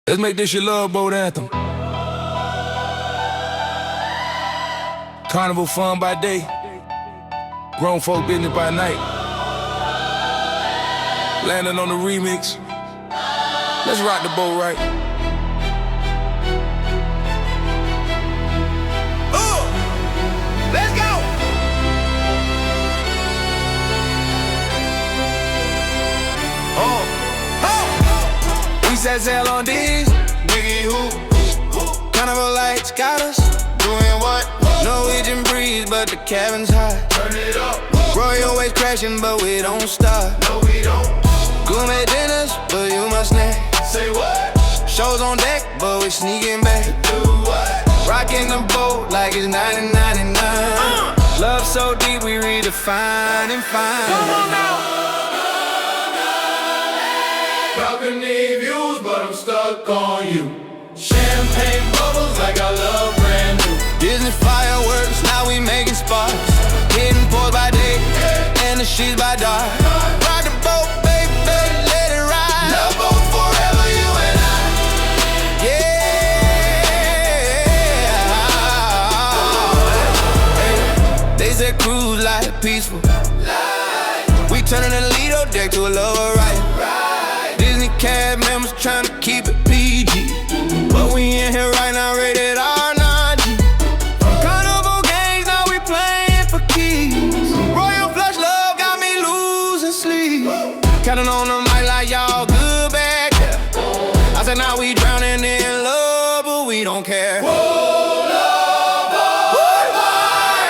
Let's make this your love boat anthem. Carnival fun by day, grown folk business by night. Landon on the remix. Let's rock the boat right. Let's go! We set sail on these, nigga who? Carnival lights got us doing what? Norwegian breeze, but the cabin's hot. Turn it up. Royal waves crashing, but we don't stop. No, we don't. Gourmet dinners, but you must snack. Say what? Shows on deck, but we sneaking back. Do what? Rocking the boat like it's 1999. Love so deep, we redefine and find. Come on now. Balcony views, but I'm stuck on you. Champagne bubbles like I love brand new. Disney fireworks, now we making sparks. Hitting pours by day, and the sheets by dark. Rock the boat, baby, let it ride. Love boat forever, you and I. Yeah. They said cruise life peaceful. We turning the Lido deck to a lower right. Disney cast members trying to keep it PG, but we in here right now rated R9G. Carnival gangs, now we playing for keys. Royal flush love got me losing sleep. Counting on the mic like y'all good back there. I said now we drowning in love, but we don't care.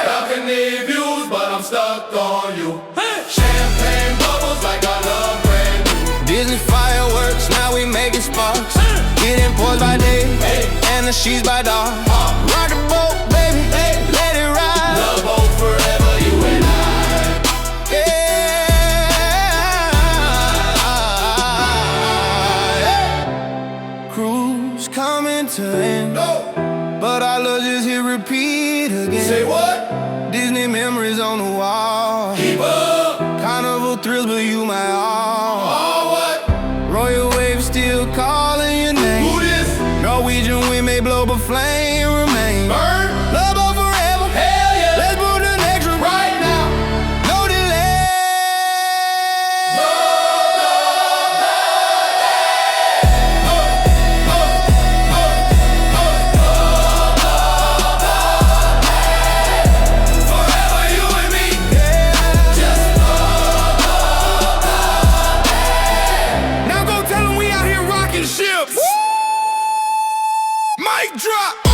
Balcony views, but I'm stuck on you. Champagne bubbles like I love brand new. Disney fireworks, now we making sparks. Getting pours by day, and the sheets by dark. Rock the boat, baby, let it ride. Love boat forever, you and I. Yeah. Cruise coming to end, but our love just hit repeat again. Say what? Disney memories on the wall. Keep up. Carnival thrills, but you my all. Oh, what? Royal waves still calling your name. Who this? Norwegian wind may blow, but flame remain. Burn. Love boat forever. Hell yeah. Let's move to the next one Right now. No delay. Forever you and me. Now go tell them we out here rocking ships. Mic drop.